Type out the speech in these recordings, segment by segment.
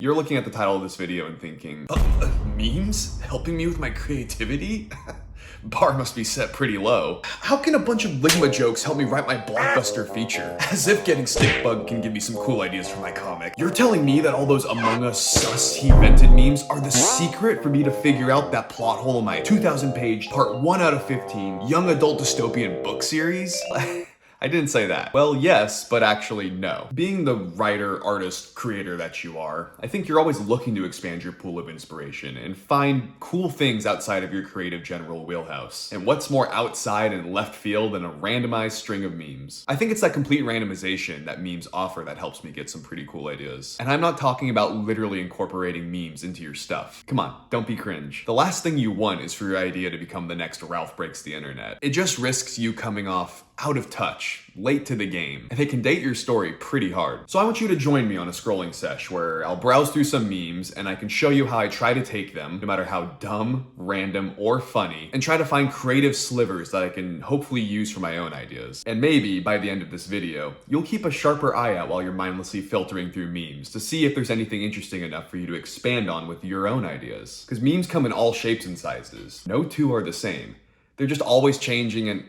You're looking at the title of this video and thinking, memes? Helping me with my creativity? Bar must be set pretty low. How can a bunch of Ligma jokes help me write my blockbuster feature? As if getting Stickbug can give me some cool ideas for my comic. You're telling me that all those Among Us sus he invented memes are the secret for me to figure out that plot hole in my 2,000-page, part 1 out of 15, young adult dystopian book series? I didn't say that. Well, yes, but actually no. Being the writer, artist, creator that you are, I think you're always looking to expand your pool of inspiration and find cool things outside of your creative general wheelhouse. And what's more outside and left field than a randomized string of memes? I think it's that complete randomization that memes offer that helps me get some pretty cool ideas. And I'm not talking about literally incorporating memes into your stuff. Come on, don't be cringe. The last thing you want is for your idea to become the next Ralph Breaks the Internet. It just risks you coming off out of touch, late to the game, and it can date your story pretty hard. So I want you to join me on a scrolling sesh where I'll browse through some memes and I can show you how I try to take them, no matter how dumb, random, or funny, and try to find creative slivers that I can hopefully use for my own ideas. And maybe, by the end of this video, you'll keep a sharper eye out while you're mindlessly filtering through memes to see if there's anything interesting enough for you to expand on with your own ideas. Because memes come in all shapes and sizes. No two are the same. They're just always changing and...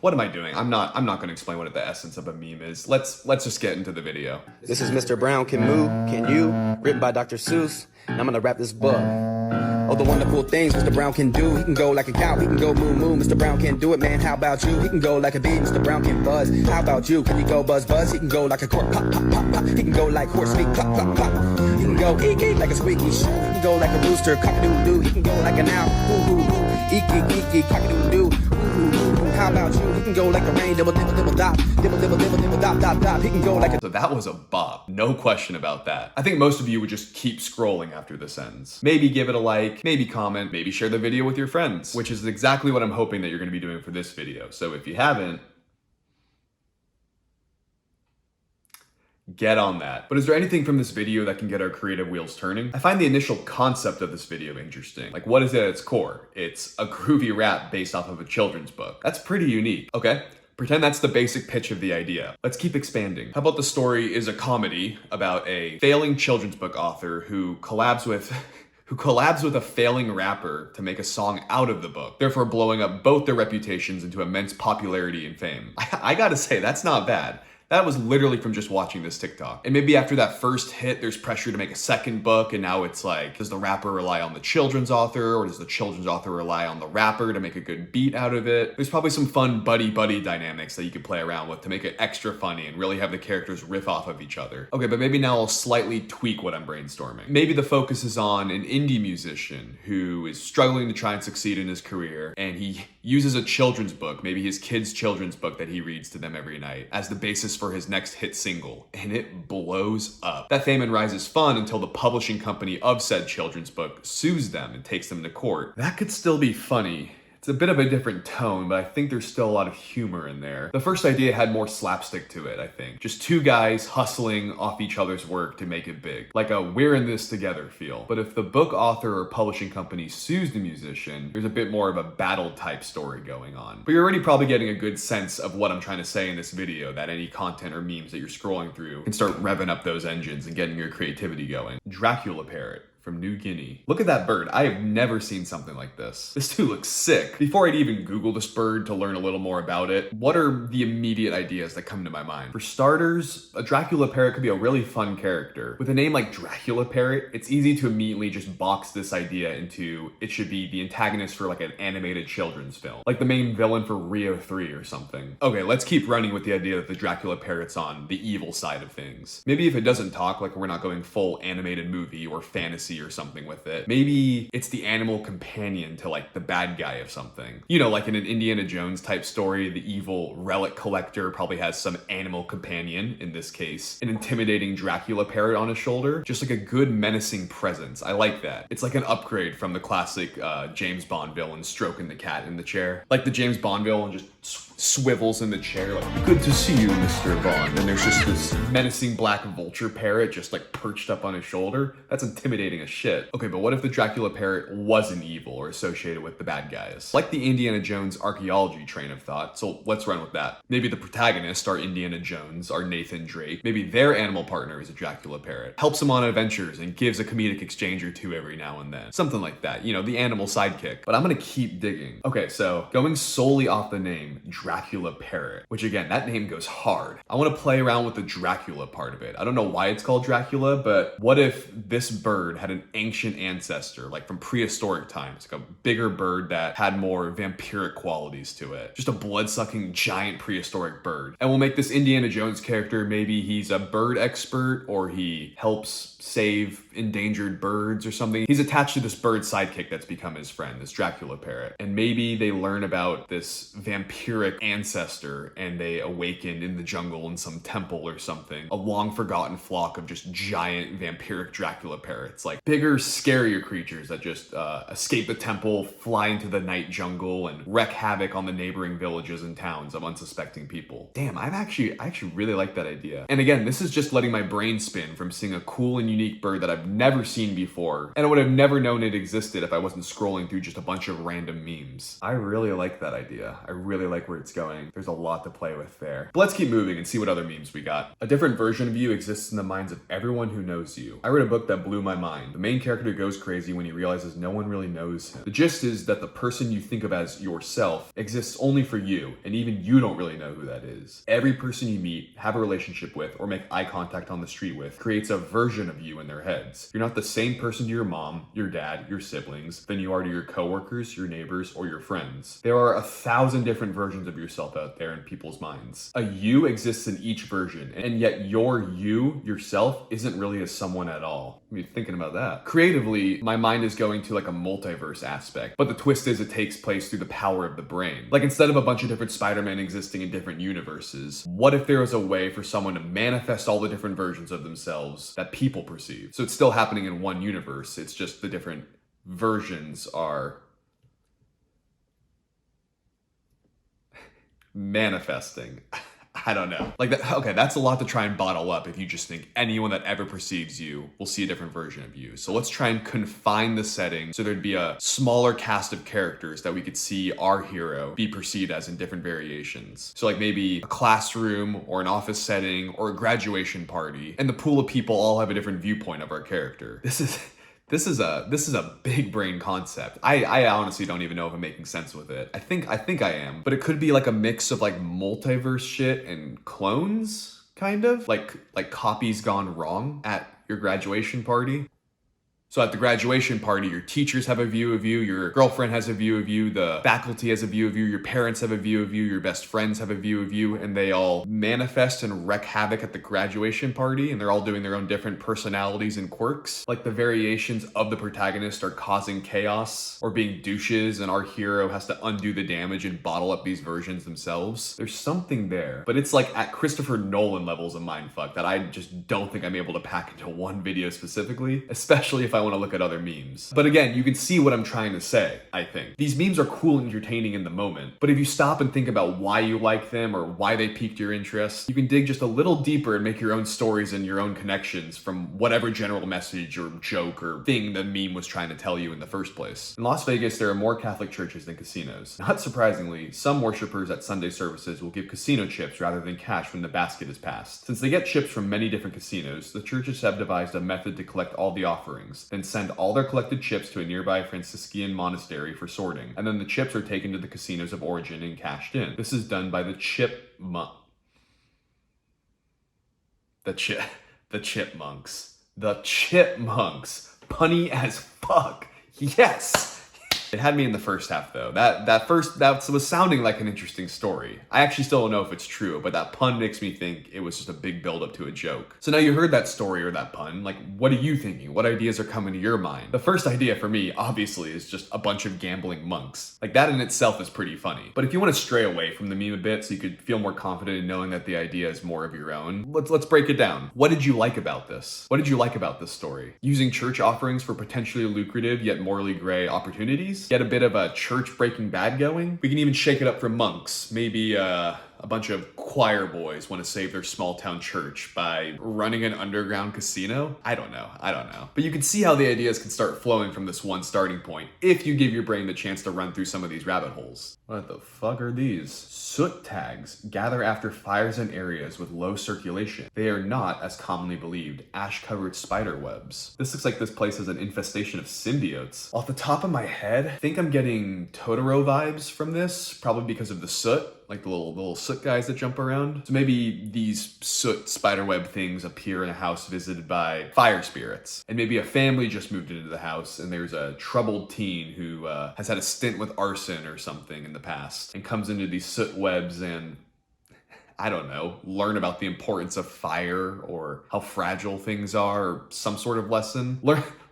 What am I doing? I'm not gonna explain what the essence of a meme is. Let's just get into the video. This is Mr. Brown Can Move, Can You? Written by Dr. Suess. And I'm gonna rap this book. Oh, the wonderful things Mr. Brown can do. He can go like a cow, he can go moo moo. Mr. Brown can do it, man. How about you? He can go like a bee, Mr. Brown can buzz. How about you? Can you go buzz buzz? He can go like a cork, pop pop pop pop. He can go like horse feet, plop plop plop. He can go eek eek like a squeaky shoe. He can go like a rooster, cock a doo doo. He can go like an owl, hoo hoo hoo. Eek eek eek eek, cock a doo doo. How about you? He can go like a rain, dibble dibble dibble dop, dibble dibble dibble dibble dop dop dop. He can go like a... So that was a bop, no question about that. I think most of you would just keep scrolling after this ends. Maybe give it a like, maybe comment, maybe share the video with your friends, which is exactly what I'm hoping that you're gonna be doing for this video. So if you haven't, get on that. But is there anything from this video that can get our creative wheels turning? I find the initial concept of this video interesting. Like, what is it at its core? It's a groovy rap based off of a children's book. That's pretty unique. Okay, pretend that's the basic pitch of the idea. Let's keep expanding. How about the story is a comedy about a failing children's book author who collabs with a failing rapper to make a song out of the book, therefore blowing up both their reputations into immense popularity and fame. I gotta say, that's not bad. That was literally from just watching this TikTok. And maybe after that first hit, there's pressure to make a second book, and now it's like, does the rapper rely on the children's author, or does the children's author rely on the rapper to make a good beat out of it? There's probably some fun buddy-buddy dynamics that you could play around with to make it extra funny and really have the characters riff off of each other. Okay, but maybe now I'll slightly tweak what I'm brainstorming. Maybe the focus is on an indie musician who is struggling to try and succeed in his career, and he uses a children's book, maybe his kid's children's book that he reads to them every night, as the basis for his next hit single, and it blows up. That fame and rise is fun until the publishing company of said children's book sues them and takes them to court. That could still be funny. It's a bit of a different tone, but I think there's still a lot of humor in there. The first idea had more slapstick to it, I think. Just two guys hustling off each other's work to make it big. Like a we're in this together feel. But if the book author or publishing company sues the musician, there's a bit more of a battle type story going on. But you're already probably getting a good sense of what I'm trying to say in this video, that any content or memes that you're scrolling through can start revving up those engines and getting your creativity going. Dracula Parrot from New Guinea. Look at that bird. I have never seen something like this. This dude looks sick. Before I'd even Google this bird to learn a little more about it, what are the immediate ideas that come to my mind? For starters, a Dracula Parrot could be a really fun character. With a name like Dracula Parrot, it's easy to immediately just box this idea into it should be the antagonist for like an animated children's film. Like the main villain for Rio 3 or something. Okay, let's keep running with the idea that the Dracula Parrot's on the evil side of things. Maybe if it doesn't talk, like we're not going full animated movie or fantasy or something with it. Maybe it's the animal companion to like the bad guy of something. You know, like in an Indiana Jones type story, the evil relic collector probably has some animal companion, in this case, an intimidating Dracula Parrot on his shoulder. Just like a good menacing presence. I like that. It's like an upgrade from the classic James Bond villain stroking the cat in the chair. Like the James Bond villain just swivels in the chair like, "Good to see you, Mr. Vaughn." And there's just this menacing black vulture parrot just like perched up on his shoulder. That's intimidating as shit. Okay, but what if the Dracula parrot wasn't evil or associated with the bad guys? Like the Indiana Jones archaeology train of thought, so let's run with that. Maybe the protagonist, our Indiana Jones, our Nathan Drake, maybe their animal partner is a Dracula parrot. Helps them on adventures and gives a comedic exchange or two every now and then. Something like that, you know, the animal sidekick. But I'm gonna keep digging. Okay, so going solely off the name, Dracula Parrot, which again, that name goes hard. I wanna play around with the Dracula part of it. I don't know why it's called Dracula, but what if this bird had an ancient ancestor, like from prehistoric times, like a bigger bird that had more vampiric qualities to it. Just a blood-sucking giant prehistoric bird. And we'll make this Indiana Jones character, maybe he's a bird expert or he helps save endangered birds or something. He's attached to this bird sidekick that's become his friend, this Dracula parrot. And maybe they learn about this vampiric ancestor and they awaken in the jungle in some temple or something. A long forgotten flock of just giant vampiric Dracula parrots. Like bigger, scarier creatures that just escape the temple, fly into the night jungle, and wreak havoc on the neighboring villages and towns of unsuspecting people. Damn, I actually really like that idea. And again, this is just letting my brain spin from seeing a cool and unique bird that I've never seen before, and I would have never known it existed if I wasn't scrolling through just a bunch of random memes. I really like that idea. I really like where it's going. There's a lot to play with there. But let's keep moving and see what other memes we got. A different version of you exists in the minds of everyone who knows you. I read a book that blew my mind. The main character goes crazy when he realizes no one really knows him. The gist is that the person you think of as yourself exists only for you, and even you don't really know who that is. Every person you meet, have a relationship with, or make eye contact on the street with creates a version of you in their heads. You're not the same person to your mom, your dad, your siblings than you are to your coworkers, your neighbors, or your friends. There are 1,000 different versions of yourself out there in people's minds. A you exists in each version, and yet your you, yourself, isn't really a someone at all. I mean, thinking about that. Creatively, my mind is going to like a multiverse aspect, but the twist is it takes place through the power of the brain. Like instead of a bunch of different Spider-Man existing in different universes, what if there was a way for someone to manifest all the different versions of themselves that people perceive? So it's still happening in one universe, it's just the different versions are manifesting. I don't know. Like that, okay, that's a lot to try and bottle up if you just think anyone that ever perceives you will see a different version of you. So let's try and confine the setting so there'd be a smaller cast of characters that we could see our hero be perceived as in different variations. So like maybe a classroom or an office setting or a graduation party, and the pool of people all have a different viewpoint of our character. This is a big brain concept. I honestly don't even know if I'm making sense with it. I think I am, but it could be like a mix of like multiverse shit and clones, kind of like copies gone wrong at your graduation party. So at the graduation party, your teachers have a view of you, your girlfriend has a view of you, the faculty has a view of you, your parents have a view of you, your best friends have a view of you, and they all manifest and wreak havoc at the graduation party, and they're all doing their own different personalities and quirks. Like the variations of the protagonist are causing chaos or being douches, and our hero has to undo the damage and bottle up these versions themselves. There's something there, but it's like at Christopher Nolan levels of mindfuck that I just don't think I'm able to pack into one video specifically, especially if I want to look at other memes. But again, you can see what I'm trying to say, I think. These memes are cool and entertaining in the moment, but if you stop and think about why you like them or why they piqued your interest, you can dig just a little deeper and make your own stories and your own connections from whatever general message or joke or thing the meme was trying to tell you in the first place. In Las Vegas, there are more Catholic churches than casinos. Not surprisingly, some worshipers at Sunday services will give casino chips rather than cash when the basket is passed. Since they get chips from many different casinos, the churches have devised a method to collect all the offerings, then send all their collected chips to a nearby Franciscan monastery for sorting, and then the chips are taken to the casinos of origin and cashed in. This is done by the chipmunks. The chipmunks. Punny as fuck. Yes! It had me in the first half though. That was sounding like an interesting story. I actually still don't know if it's true, but that pun makes me think it was just a big build up to a joke. So now you heard that story or that pun, like what are you thinking? What ideas are coming to your mind? The first idea for me, obviously, is just a bunch of gambling monks. Like that in itself is pretty funny. But if you want to stray away from the meme a bit so you could feel more confident in knowing that the idea is more of your own, let's break it down. What did you like about this? What did you like about this story? Using church offerings for potentially lucrative yet morally gray opportunities? zombies, get a bit of a church Breaking Bad going. We can even shake it up for monks. Maybe a bunch of choir boys want to save their small town church by running an underground casino. I don't know. But you can see how the ideas can start flowing from this one starting point if you give your brain the chance to run through some of these rabbit holes. What the fuck are these? Soot tags gather after fires in areas with low circulation. They are not, as commonly believed, ash-covered spider webs. This looks like this place has an infestation of symbiotes. Off the top of my head, I think I'm getting Totoro vibes from this, probably because of the soot. Like the little soot guys that jump around. So maybe these soot spiderweb things appear in a house visited by fire spirits. And maybe a family just moved into the house and there's a troubled teen who has had a stint with arson or something in the past and comes into these soot webs and, I don't know, learn about the importance of fire or how fragile things are or some sort of lesson.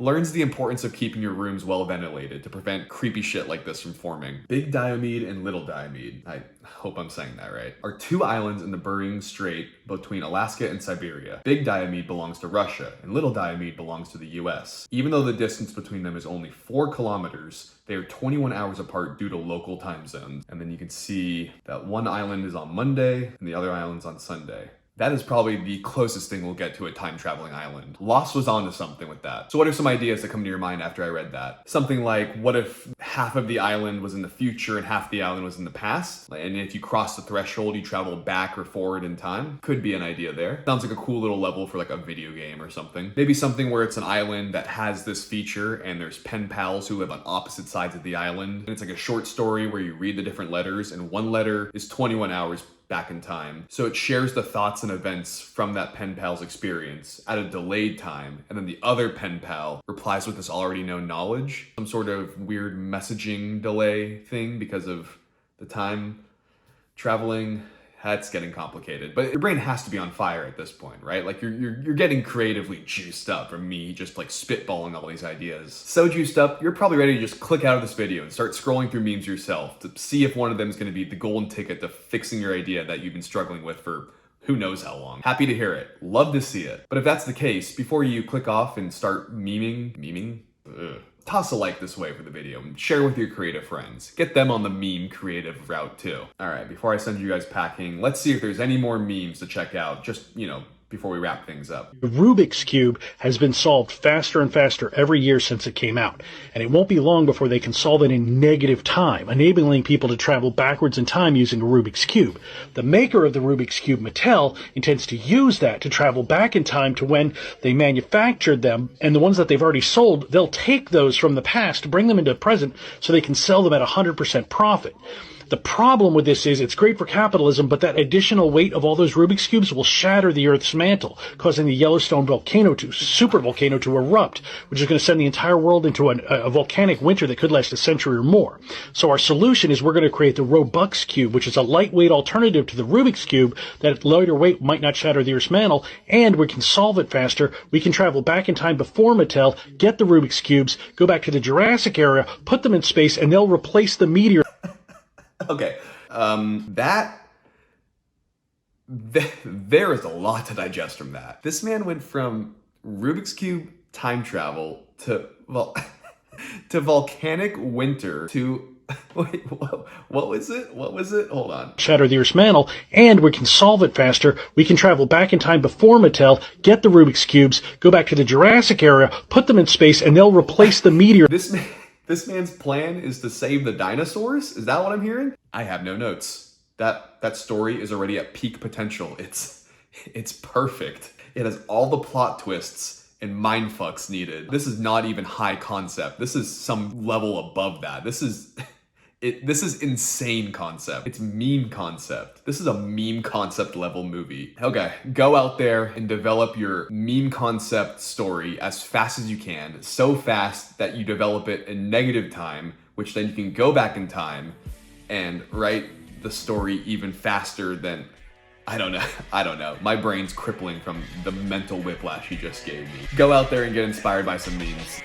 Learns the importance of keeping your rooms well ventilated to prevent creepy shit like this from forming. Big Diomede and Little Diomede, I hope I'm saying that right, are two islands in the Bering Strait between Alaska and Siberia. Big Diomede belongs to Russia and Little Diomede belongs to the US. Even though the distance between them is only 4 kilometers, they are 21 hours apart due to local time zones. And then you can see that one island is on Monday and the other island's on Sunday. That is probably the closest thing we'll get to a time-traveling island. Lost was onto something with that. So what are some ideas that come to your mind after I read that? Something like, what if half of the island was in the future and half the island was in the past? And if you cross the threshold, you travel back or forward in time? Could be an idea there. Sounds like a cool little level for like a video game or something. Maybe something where it's an island that has this feature and there's pen pals who live on opposite sides of the island. And it's like a short story where you read the different letters and one letter is 21 hours back in time. So it shares the thoughts and events from that pen pal's experience at a delayed time, and then the other pen pal replies with this already known knowledge. Some sort of weird messaging delay thing because of the time traveling. That's getting complicated, but your brain has to be on fire at this point, right? Like you're getting creatively juiced up from me just like spitballing all these ideas. So juiced up, you're probably ready to just click out of this video and start scrolling through memes yourself to see if one of them is going to be the golden ticket to fixing your idea that you've been struggling with for who knows how long. Happy to hear it. Love to see it. But if that's the case, before you click off and start memeing? Ugh. Toss a like this way for the video and share with your creative friends. Get them on the meme creative route too. All right, before I send you guys packing, let's see if there's any more memes to check out, just, before we wrap things up. The Rubik's Cube has been solved faster and faster every year since it came out, and it won't be long before they can solve it in negative time, enabling people to travel backwards in time using a Rubik's Cube. The maker of the Rubik's Cube, Mattel, intends to use that to travel back in time to when they manufactured them, and the ones that they've already sold, they'll take those from the past, bring them into the present, so they can sell them at 100% profit. The problem with this is it's great for capitalism, but that additional weight of all those Rubik's Cubes will shatter the Earth's mantle, causing the Yellowstone supervolcano to erupt, which is going to send the entire world into a volcanic winter that could last a century or more. So our solution is we're going to create the Robux Cube, which is a lightweight alternative to the Rubik's Cube that at lighter weight might not shatter the Earth's mantle, and we can solve it faster. We can travel back in time before Mattel, get the Rubik's Cubes, go back to the Jurassic era, put them in space, and they'll replace the meteor. Okay, there is a lot to digest from that. This man went from Rubik's Cube time travel to, to volcanic winter to, wait, what was it? Hold on. Shatter the Earth's mantle, and we can solve it faster. We can travel back in time before Mattel, get the Rubik's Cubes, go back to the Jurassic era, put them in space, and they'll replace the meteor. This man's plan is to save the dinosaurs? Is that what I'm hearing? I have no notes. That story is already at peak potential. It's perfect. It has all the plot twists and mindfucks needed. This is not even high concept. This is some level above that. This is insane concept. It's meme concept. This is a meme concept level movie. Okay, go out there and develop your meme concept story as fast as you can. So fast that you develop it in negative time, which then you can go back in time and write the story even faster than, I don't know. My brain's crippling from the mental whiplash you just gave me. Go out there and get inspired by some memes.